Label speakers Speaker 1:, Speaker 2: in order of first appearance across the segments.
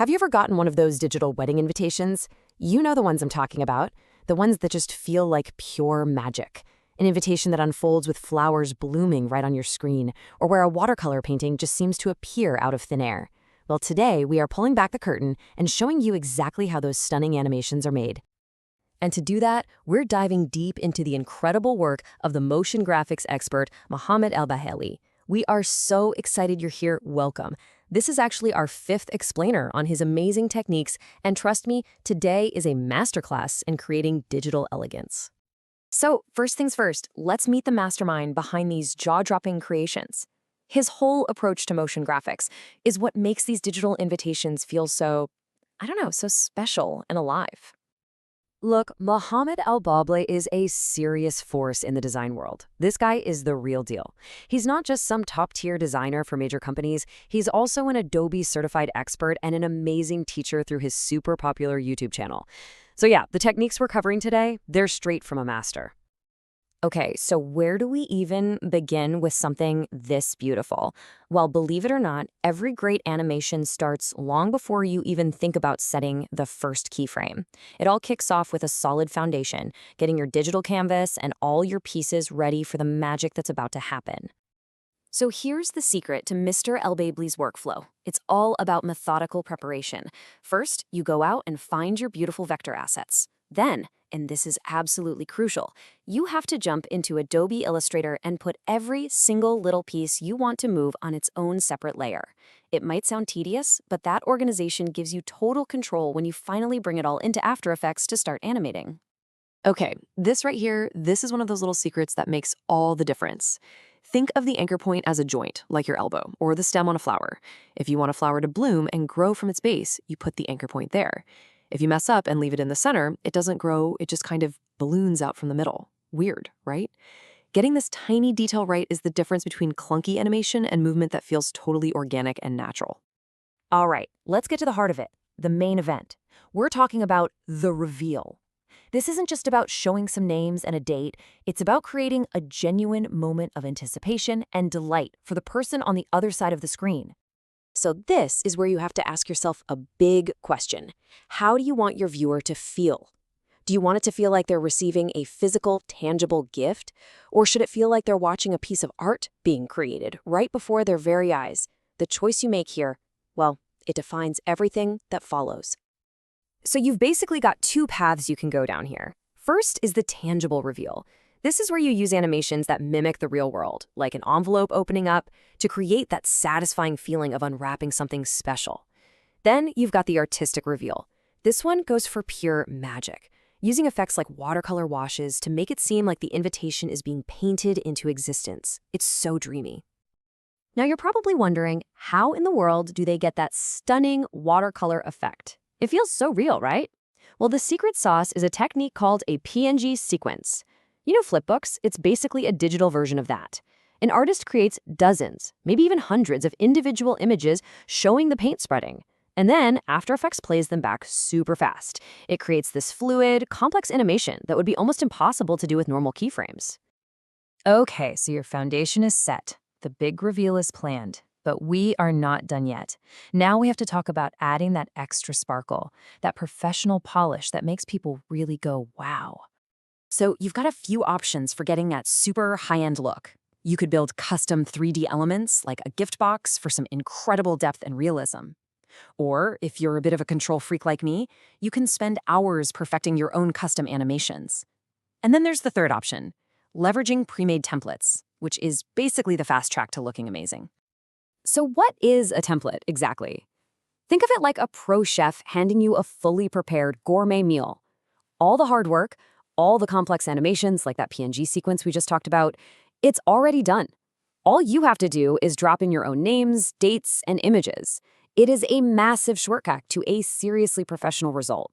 Speaker 1: Have you ever gotten one of those digital wedding invitations? You know the ones I'm talking about, the ones that just feel like pure magic. An invitation that unfolds with flowers blooming right on your screen, or where a watercolor painting just seems to appear out of thin air. Well, today we are pulling back the curtain and showing you exactly how those stunning animations are made. And to do that, we're diving deep into the incredible work of the motion graphics expert, Mohammed Al-Babley. We are so excited you're here. Welcome. This is actually our 5th explainer on his amazing techniques, and trust me, today is a masterclass in creating digital elegance. So, first things first, let's meet the mastermind behind these jaw-dropping creations. His whole approach to motion graphics is what makes these digital invitations feel so, so special and alive. Look, Mohammed Al-Babley is a serious force in the design world. This guy is the real deal. He's not just some top-tier designer for major companies, he's also an Adobe certified expert and an amazing teacher through his super popular YouTube channel. So yeah, the techniques we're covering today, they're straight from a master. Okay, so where do we even begin with something this beautiful? Well, believe it or not, every great animation starts long before you even think about setting the first keyframe. It all kicks off with a solid foundation, getting your digital canvas and all your pieces ready for the magic that's about to happen. So here's the secret to Mr. El-Babley's workflow. It's all about methodical preparation. First, you go out and find your beautiful vector assets. Then, and this is absolutely crucial, you have to jump into Adobe Illustrator and put every single little piece you want to move on its own separate layer. It might sound tedious, but that organization gives you total control when you finally bring it all into After Effects to start animating.
Speaker 2: Okay, this right here, this is one of those little secrets that makes all the difference. Think of the anchor point as a joint, like your elbow, or the stem on a flower. If you want a flower to bloom and grow from its base, you put the anchor point there. If you mess up and leave it in the center, it doesn't grow, it just kind of balloons out from the middle. Weird, right? Getting this tiny detail right is the difference between clunky animation and movement that feels totally organic and natural.
Speaker 1: All right, let's get to the heart of it, the main event. We're talking about the reveal. This isn't just about showing some names and a date, it's about creating a genuine moment of anticipation and delight for the person on the other side of the screen. So this is where you have to ask yourself a big question. How do you want your viewer to feel? Do you want it to feel like they're receiving a physical, tangible gift? Or should it feel like they're watching a piece of art being created right before their very eyes? The choice you make here, well, it defines everything that follows. So you've basically got 2 paths you can go down here. First is the tangible reveal. This is where you use animations that mimic the real world, like an envelope opening up, to create that satisfying feeling of unwrapping something special. Then you've got the artistic reveal. This one goes for pure magic, using effects like watercolor washes to make it seem like the invitation is being painted into existence. It's so dreamy. Now you're probably wondering, how in the world do they get that stunning watercolor effect? It feels so real, right? Well, the secret sauce is a technique called a PNG sequence. You know flipbooks? It's basically a digital version of that. An artist creates dozens, maybe even hundreds of individual images showing the paint spreading. And then After Effects plays them back super fast. It creates this fluid, complex animation that would be almost impossible to do with normal keyframes. Okay, so your foundation is set. The big reveal is planned. But we are not done yet. Now we have to talk about adding that extra sparkle, that professional polish that makes people really go, wow. So you've got a few options for getting that super high-end look. You could build custom 3D elements like a gift box for some incredible depth and realism. Or if you're a bit of a control freak like me, you can spend hours perfecting your own custom animations. And then there's the third option, leveraging pre-made templates, which is basically the fast track to looking amazing. So what is a template exactly? Think of it like a pro chef handing you a fully prepared gourmet meal. All the hard work, all the complex animations like that PNG sequence we just talked about, it's already done. All you have to do is drop in your own names, dates, and images. It is a massive shortcut to a seriously professional result.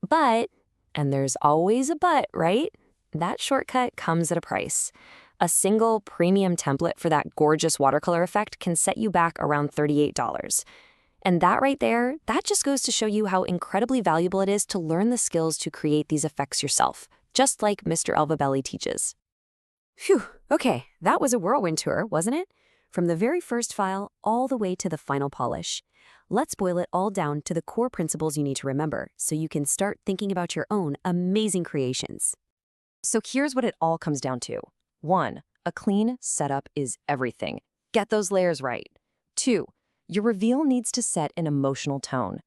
Speaker 1: But, and there's always a but, right? That shortcut comes at a price. A single premium template for that gorgeous watercolor effect can set you back around $38. And that right there, that just goes to show you how incredibly valuable it is to learn the skills to create these effects yourself, just like Mr. El-Babley teaches. Phew, okay, that was a whirlwind tour, wasn't it?
Speaker 3: from the very first file all the way to the final polish. Let's boil it all down to the core principles you need to remember so you can start thinking about your own amazing creations.
Speaker 1: So here's what it all comes down to. 1. A clean setup is everything. Get those layers right. 2. Your reveal needs to set an emotional tone.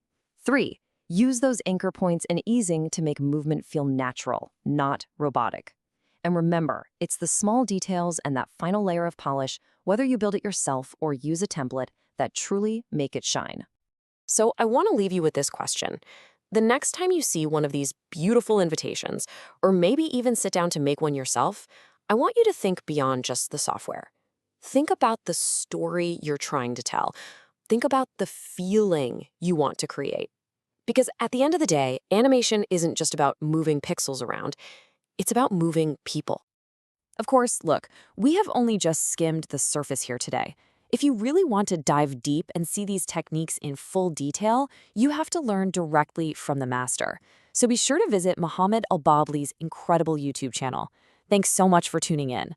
Speaker 1: 3. Use those anchor points and easing to make movement feel natural, not robotic. And remember, it's the small details and that final layer of polish, whether you build it yourself or use a template, that truly make it shine.
Speaker 2: So I want to leave you with this question. The next time you see one of these beautiful invitations, or maybe even sit down to make one yourself, I want you to think beyond just the software. Think about the story you're trying to tell. Think about the feeling you want to create. Because at the end of the day, animation isn't just about moving pixels around. It's about moving people.
Speaker 1: Of course, look, we have only just skimmed the surface here today. If you really want to dive deep and see these techniques in full detail, you have to learn directly from the master. So be sure to visit Mohammed Al-Babley's incredible YouTube channel. Thanks so much for tuning in.